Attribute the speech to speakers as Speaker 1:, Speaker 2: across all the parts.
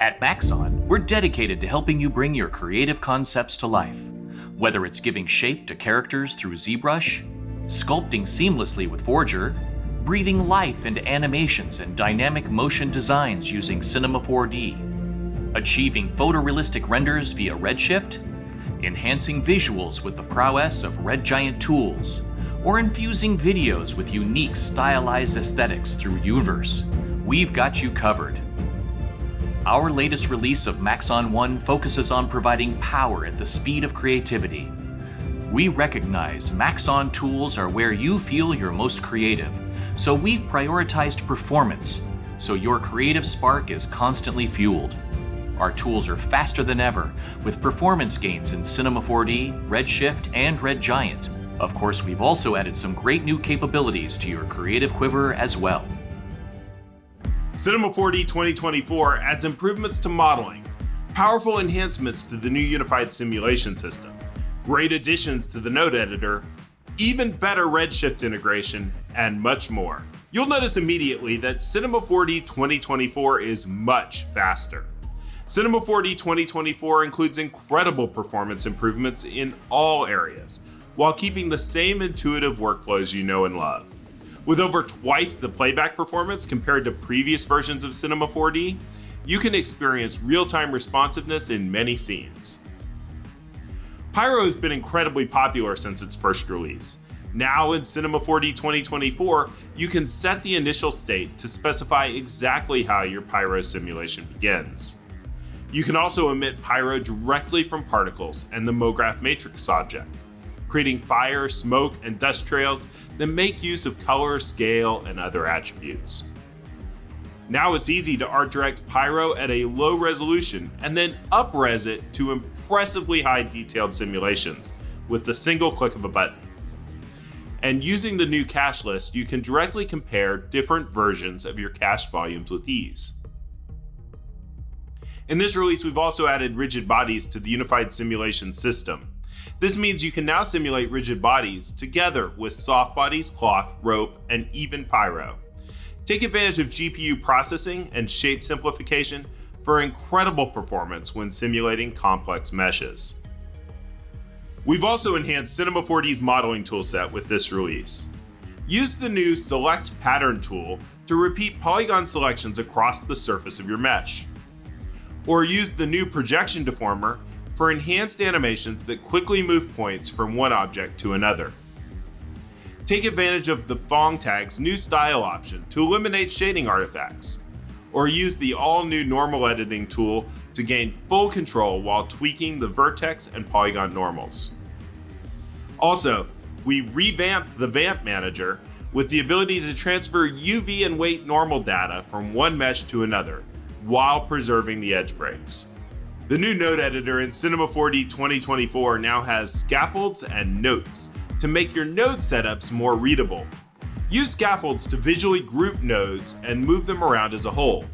Speaker 1: At Maxon, we're dedicated to helping you bring your creative concepts to life. Whether it's giving shape to characters through ZBrush, sculpting seamlessly with Forger, breathing life into animations and dynamic motion designs using Cinema 4D, achieving photorealistic renders via Redshift, enhancing visuals with the prowess of Red Giant tools, or infusing videos with unique stylized aesthetics through Uverse, we've got you covered. Our latest release of Maxon One focuses on providing power at the speed of creativity. We recognize Maxon tools are where you feel you're most creative, so we've prioritized performance, so your creative spark is constantly fueled. Our tools are faster than ever, with performance gains in Cinema 4D, Redshift, and Red Giant. Of course, we've also added some great new capabilities to your creative quiver as well.
Speaker 2: Cinema 4D 2024 adds improvements to modeling, powerful enhancements to the new unified simulation system, great additions to the node editor, even better Redshift integration, and much more. You'll notice immediately that Cinema 4D 2024 is much faster. Cinema 4D 2024 includes incredible performance improvements in all areas, while keeping the same intuitive workflows you know and love. With over twice the playback performance compared to previous versions of Cinema 4D, you can experience real-time responsiveness in many scenes. Pyro has been incredibly popular since its first release. Now in Cinema 4D 2024, you can set the initial state to specify exactly how your Pyro simulation begins. You can also emit Pyro directly from particles and the MoGraph matrix object, creating fire, smoke, and dust trails that make use of color, scale, and other attributes. Now it's easy to art direct Pyro at a low resolution and then up-res it to impressively high detailed simulations with the single click of a button. And using the new cache list, you can directly compare different versions of your cache volumes with ease. In this release, we've also added rigid bodies to the unified simulation system. This means you can now simulate rigid bodies together with soft bodies, cloth, rope, and even Pyro. Take advantage of GPU processing and shape simplification for incredible performance when simulating complex meshes. We've also enhanced Cinema 4D's modeling toolset with this release. Use the new Select Pattern tool to repeat polygon selections across the surface of your mesh. Or use the new Projection Deformer for enhanced animations that quickly move points from one object to another. Take advantage of the Phong tag's new style option to eliminate shading artifacts, or use the all-new normal editing tool to gain full control while tweaking the vertex and polygon normals. Also, we revamped the Vamp Manager with the ability to transfer UV and weight normal data from one mesh to another, while preserving the edge breaks. The new node editor in Cinema 4D 2024 now has scaffolds and notes to make your node setups more readable. Use scaffolds to visually group nodes and move them around as a whole.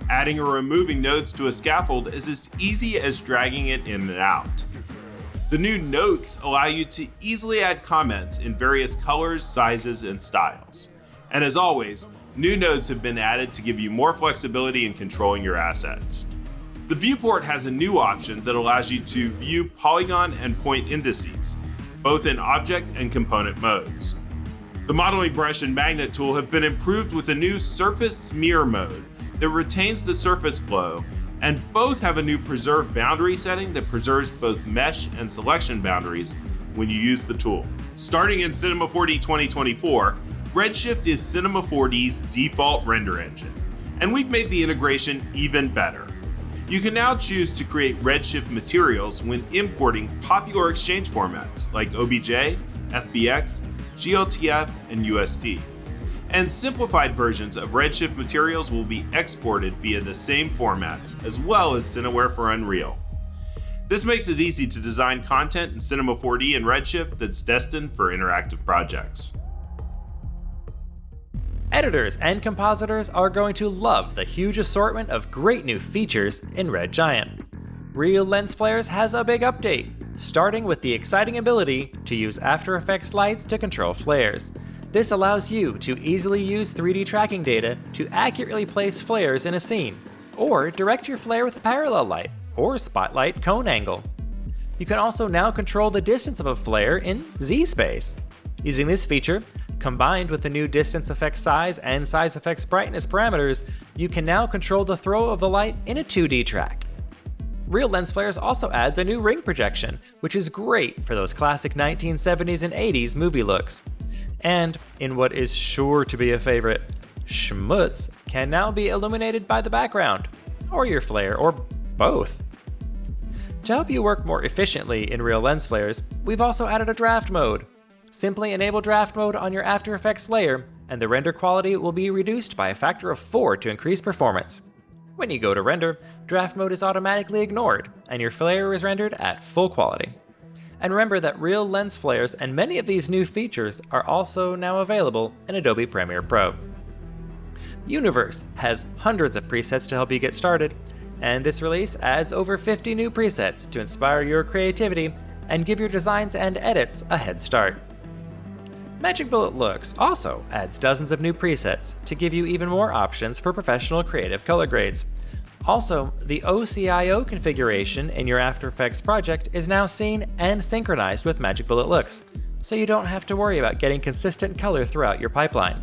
Speaker 2: Adding or removing nodes to a scaffold is as easy as dragging it in and out. The new notes allow you to easily add comments in various colors, sizes, and styles. And as always, new nodes have been added to give you more flexibility in controlling your assets. The viewport has a new option that allows you to view polygon and point indices, both in object and component modes. The modeling brush and magnet tool have been improved with a new surface smear mode that retains the surface flow, and both have a new preserve boundary setting that preserves both mesh and selection boundaries when you use the tool. Starting in Cinema 4D 2024, Redshift is Cinema 4D's default render engine, and we've made the integration even better. You can now choose to create Redshift materials when importing popular exchange formats like OBJ, FBX, GLTF, and USD. And simplified versions of Redshift materials will be exported via the same formats, as well as Cineware for Unreal. This makes it easy to design content in Cinema 4D and Redshift that's destined for interactive projects.
Speaker 3: Editors and compositors are going to love the huge assortment of great new features in Red Giant. Real Lens Flares has a big update, starting with the exciting ability to use After Effects lights to control flares. This allows you to easily use 3D tracking data to accurately place flares in a scene, or direct your flare with a parallel light, or spotlight cone angle. You can also now control the distance of a flare in Z-space. Using this feature, combined with the new distance effect size and size effects brightness parameters, you can now control the throw of the light in a 2D track. Real lens flares also adds a new ring projection, which is great for those classic 1970s and 80s movie looks. And, in what is sure to be a favorite, schmutz can now be illuminated by the background, or your flare, or both. To help you work more efficiently in real lens flares, we've also added a draft mode. Simply enable draft mode on your After Effects layer, and the render quality will be reduced by a factor of 4 to increase performance. When you go to render, draft mode is automatically ignored, and your flare is rendered at full quality. And remember that real lens flares and many of these new features are also now available in Adobe Premiere Pro. Universe has hundreds of presets to help you get started, and this release adds over 50 new presets to inspire your creativity and give your designs and edits a head start. Magic Bullet Looks also adds dozens of new presets to give you even more options for professional creative color grades. Also, the OCIO configuration in your After Effects project is now seen and synchronized with Magic Bullet Looks, so you don't have to worry about getting consistent color throughout your pipeline.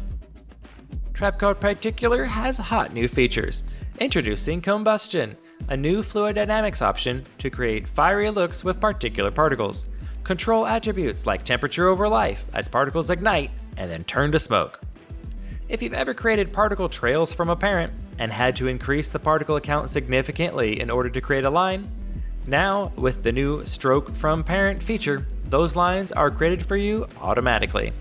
Speaker 3: Trapcode Particular has hot new features. Introducing Combustion, a new fluid dynamics option to create fiery looks with particular particles. Control attributes like temperature over life as particles ignite and then turn to smoke. If you've ever created particle trails from a parent and had to increase the particle count significantly in order to create a line, now with the new Stroke from Parent feature, those lines are created for you automatically.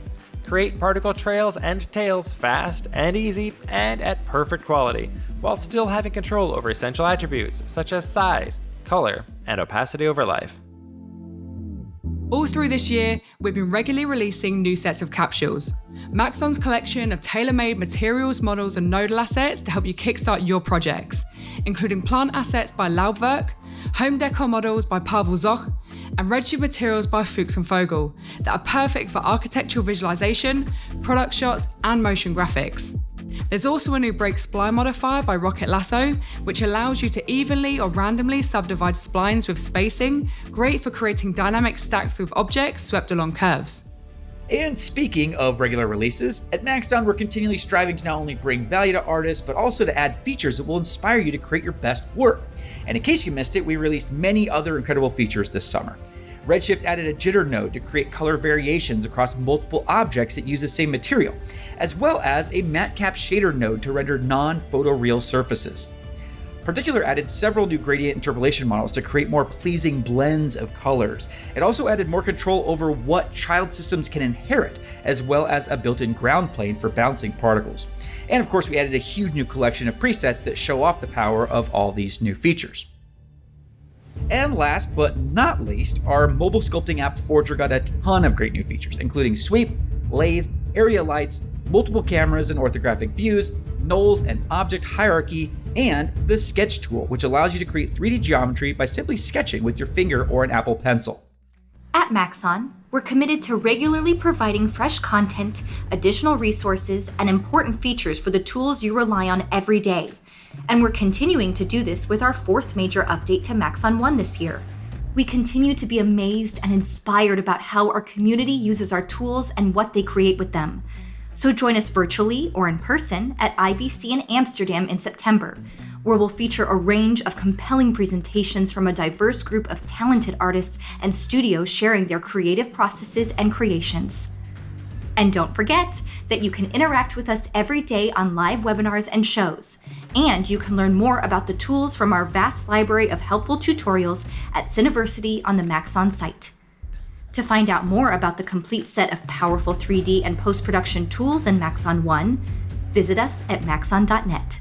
Speaker 3: Create particle trails and tails fast and easy and at perfect quality, while still having control over essential attributes such as size, color, and opacity over life.
Speaker 4: All through this year, we've been regularly releasing new sets of capsules. Maxon's collection of tailor-made materials, models, and nodal assets to help you kickstart your projects, including plant assets by Laubwerk, home decor models by Pavel Zoch, and Redshift materials by Fuchs and Fogel that are perfect for architectural visualization, product shots, and motion graphics. There's also a new brake spline modifier by Rocket Lasso, which allows you to evenly or randomly subdivide splines with spacing, great for creating dynamic stacks of objects swept along curves.
Speaker 5: And speaking of regular releases, at Maxon we're continually striving to not only bring value to artists, but also to add features that will inspire you to create your best work. And in case you missed it, we released many other incredible features this summer. Redshift added a jitter node to create color variations across multiple objects that use the same material, as well as a matte cap shader node to render non-photoreal surfaces. Particular added several new gradient interpolation models to create more pleasing blends of colors. It also added more control over what child systems can inherit, as well as a built-in ground plane for bouncing particles. And of course, we added a huge new collection of presets that show off the power of all these new features. And last but not least, our mobile sculpting app Forger got a ton of great new features, including sweep, lathe, area lights, multiple cameras and orthographic views, nulls and object hierarchy, and the sketch tool, which allows you to create 3D geometry by simply sketching with your finger or an Apple Pencil.
Speaker 6: At Maxon, we're committed to regularly providing fresh content, additional resources, and important features for the tools you rely on every day. And we're continuing to do this with our fourth major update to Maxon One this year. We continue to be amazed and inspired about how our community uses our tools and what they create with them. So join us virtually or in person at IBC in Amsterdam in September, where we'll feature a range of compelling presentations from a diverse group of talented artists and studios sharing their creative processes and creations. And don't forget that you can interact with us every day on live webinars and shows. And you can learn more about the tools from our vast library of helpful tutorials at Cineversity on the Maxon site. To find out more about the complete set of powerful 3D and post-production tools in Maxon One, visit us at maxon.net.